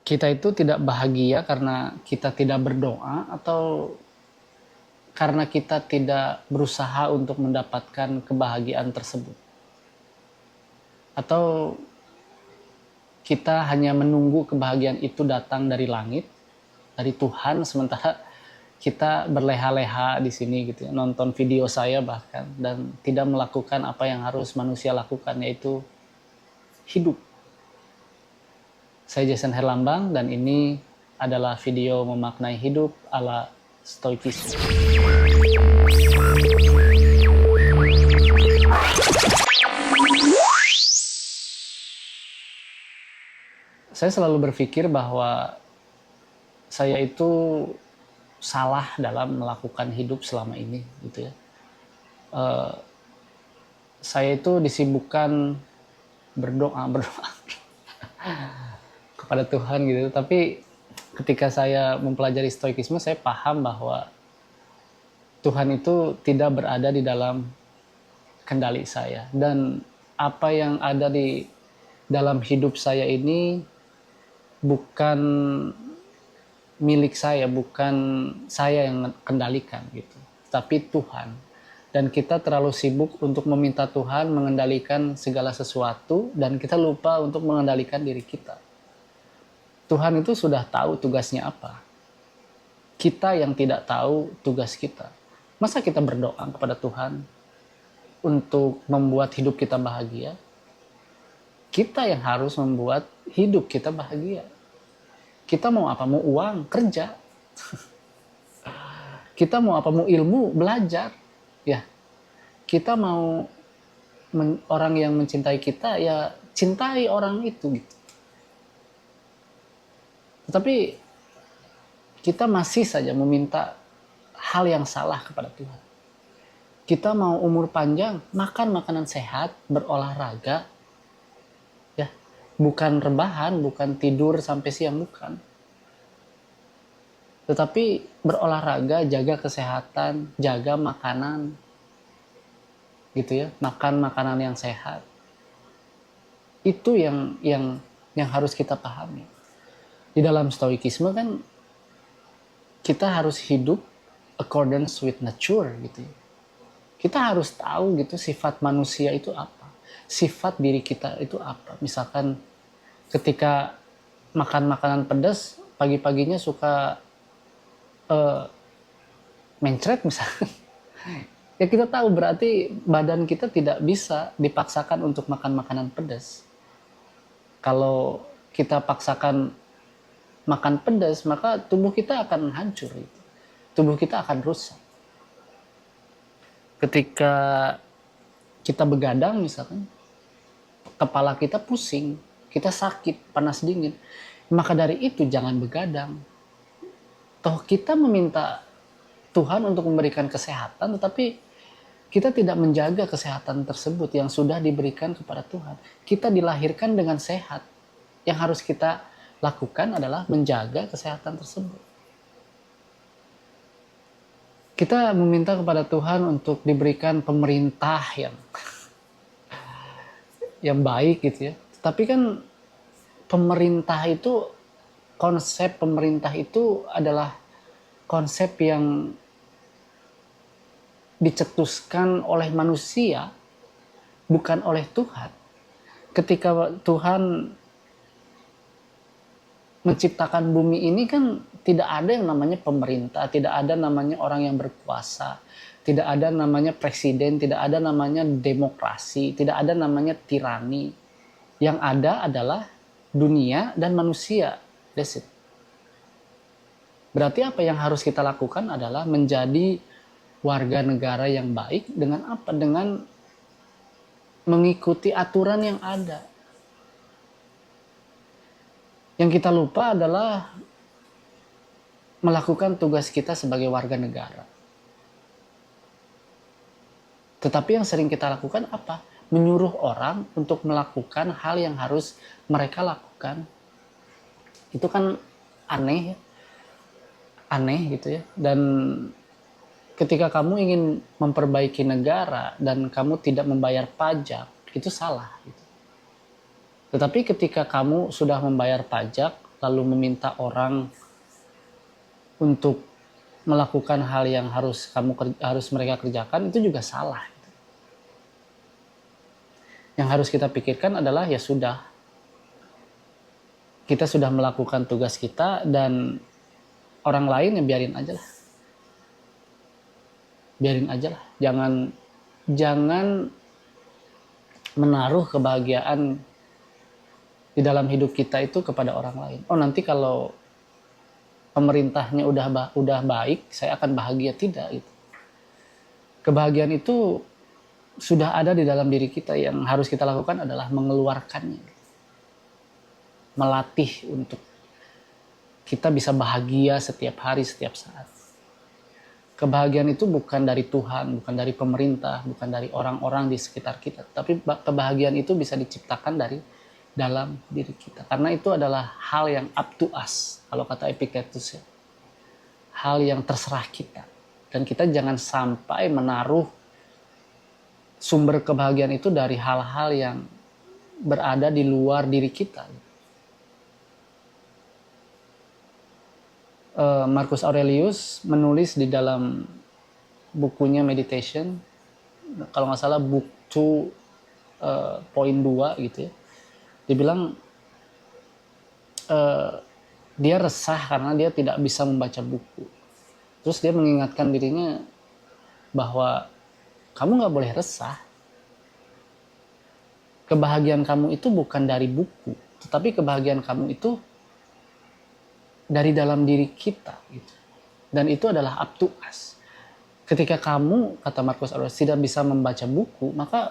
kita itu tidak bahagia karena kita tidak berdoa atau karena kita tidak berusaha untuk mendapatkan kebahagiaan tersebut? Atau kita hanya menunggu kebahagiaan itu datang dari langit, dari Tuhan, sementara kita berleha-leha di sini gitu ya, nonton video saya bahkan, dan tidak melakukan apa yang harus manusia lakukan, yaitu hidup. Saya Jason Herlambang dan ini adalah video memaknai hidup ala Stoikisme. Saya selalu berpikir bahwa saya itu salah dalam melakukan hidup selama ini gitu ya. Saya itu disibukkan berdoa kepada Tuhan gitu, tapi ketika saya mempelajari Stoikisme saya paham bahwa Tuhan itu tidak berada di dalam kendali saya, dan apa yang ada di dalam hidup saya ini bukan milik saya, bukan saya yang kendalikan gitu, tapi Tuhan. Dan kita terlalu sibuk untuk meminta Tuhan mengendalikan segala sesuatu dan kita lupa untuk mengendalikan diri kita. Tuhan itu sudah tahu tugasnya apa. Kita yang tidak tahu tugas kita. Masa kita berdoa kepada Tuhan untuk membuat hidup kita bahagia? Kita yang harus membuat hidup kita bahagia. Kita mau apa? Mau uang? Kerja. Kita mau apa? Mau ilmu? Belajar. Ya. Kita mau orang yang mencintai kita, ya cintai orang itu gitu. Tetapi kita masih saja meminta hal yang salah kepada Tuhan. Kita mau umur panjang, makan makanan sehat, berolahraga, ya, bukan rebahan, bukan tidur sampai siang, bukan. Tetapi berolahraga, jaga kesehatan, jaga makanan, gitu ya, makan makanan yang sehat. Itu yang harus kita pahami. Di dalam Stoikisme kan kita harus hidup accordance with nature gitu ya. Kita harus tahu gitu sifat manusia itu apa, sifat diri kita itu apa. Misalkan ketika makan makanan pedas, pagi-paginya suka mencret misalkan. Ya kita tahu berarti badan kita tidak bisa dipaksakan untuk makan makanan pedas. Kalau kita paksakan makan pedas, maka tubuh kita akan hancur. Tubuh kita akan rusak. Ketika kita begadang misalkan, kepala kita pusing, kita sakit, panas dingin. Maka dari itu jangan begadang. Toh kita meminta Tuhan untuk memberikan kesehatan, tetapi kita tidak menjaga kesehatan tersebut yang sudah diberikan kepada Tuhan. Kita dilahirkan dengan sehat. Yang harus kita lakukan adalah menjaga kesehatan tersebut. Kita meminta kepada Tuhan untuk diberikan pemerintah yang baik gitu ya. Tapi kan pemerintah itu, konsep pemerintah itu adalah konsep yang dicetuskan oleh manusia, bukan oleh Tuhan. Ketika Tuhan menciptakan bumi ini kan tidak ada yang namanya pemerintah, tidak ada namanya orang yang berkuasa, tidak ada namanya presiden, tidak ada namanya demokrasi, tidak ada namanya tirani. Yang ada adalah dunia dan manusia. That's it. Berarti apa yang harus kita lakukan adalah menjadi warga negara yang baik dengan apa? Dengan mengikuti aturan yang ada. Yang kita lupa adalah melakukan tugas kita sebagai warga negara. Tetapi yang sering kita lakukan apa? Menyuruh orang untuk melakukan hal yang harus mereka lakukan. Itu kan aneh ya. Aneh gitu ya. Dan ketika kamu ingin memperbaiki negara dan kamu tidak membayar pajak, itu salah gitu. Tetapi ketika kamu sudah membayar pajak, lalu meminta orang untuk melakukan hal yang harus mereka kerjakan, itu juga salah. Yang harus kita pikirkan adalah ya sudah, kita sudah melakukan tugas kita dan orang lain ya biarin aja lah. Jangan menaruh kebahagiaan di dalam hidup kita itu kepada orang lain. Oh, nanti kalau pemerintahnya udah baik, saya akan bahagia. Tidak gitu. Kebahagiaan itu sudah ada di dalam diri kita. Yang harus kita lakukan adalah mengeluarkannya. Melatih untuk kita bisa bahagia setiap hari, setiap saat. Kebahagiaan itu bukan dari Tuhan, bukan dari pemerintah, bukan dari orang-orang di sekitar kita. Tapi kebahagiaan itu bisa diciptakan dari dalam diri kita. Karena itu adalah hal yang up to us, kalau kata Epictetus ya. Hal yang terserah kita. Dan kita jangan sampai menaruh sumber kebahagiaan itu dari hal-hal yang berada di luar diri kita. Marcus Aurelius menulis di dalam bukunya Meditation, kalau nggak salah book 2 poin 2 gitu ya. Dia bilang dia resah karena dia tidak bisa membaca buku. Terus dia mengingatkan dirinya bahwa kamu nggak boleh resah. Kebahagiaan kamu itu bukan dari buku, tetapi kebahagiaan kamu itu dari dalam diri kita gitu. Dan itu adalah up to us. Ketika kamu, kata Marcus Aurelius, tidak bisa membaca buku, maka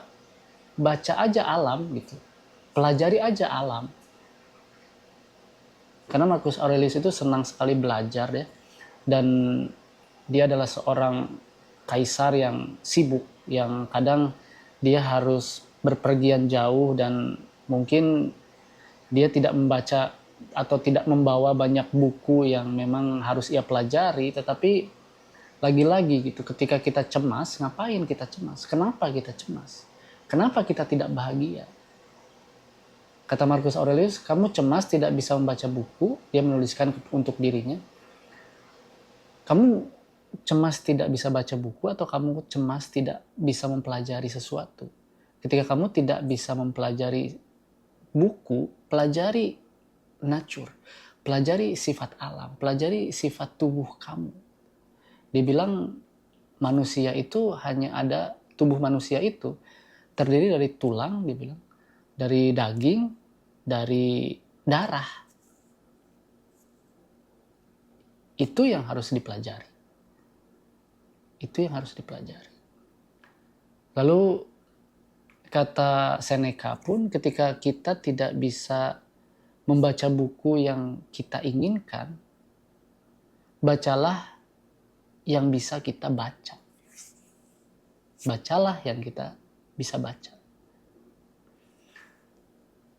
baca aja alam gitu. Pelajari aja alam. Karena Marcus Aurelius itu senang sekali belajar ya. Dan dia adalah seorang kaisar yang sibuk, yang kadang dia harus berpergian jauh dan mungkin dia tidak membaca atau tidak membawa banyak buku yang memang harus ia pelajari. Tetapi lagi-lagi gitu, ketika kita cemas, ngapain kita cemas? Kenapa kita cemas? Kenapa kita tidak bahagia? Kata Marcus Aurelius, kamu cemas tidak bisa membaca buku. Dia menuliskan untuk dirinya. Kamu cemas tidak bisa baca buku atau kamu cemas tidak bisa mempelajari sesuatu? Ketika kamu tidak bisa mempelajari buku, pelajari nature, pelajari sifat alam, pelajari sifat tubuh kamu. Dibilang manusia itu hanya ada, tubuh manusia itu terdiri dari tulang, dibilang, dari daging, dari darah. Itu yang harus dipelajari. Itu yang harus dipelajari. Lalu kata Seneca pun, ketika kita tidak bisa membaca buku yang kita inginkan, bacalah yang bisa kita baca. Bacalah yang kita bisa baca.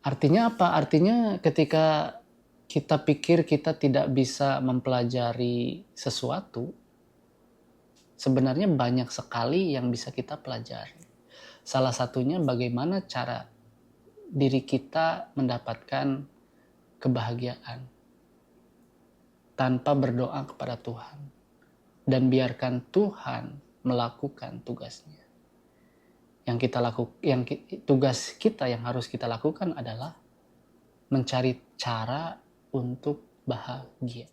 Artinya apa? Artinya ketika kita pikir kita tidak bisa mempelajari sesuatu, sebenarnya banyak sekali yang bisa kita pelajari. Salah satunya bagaimana cara diri kita mendapatkan kebahagiaan tanpa berdoa kepada Tuhan dan biarkan Tuhan melakukan tugasnya. Tugas kita yang harus kita lakukan adalah mencari cara untuk bahagia.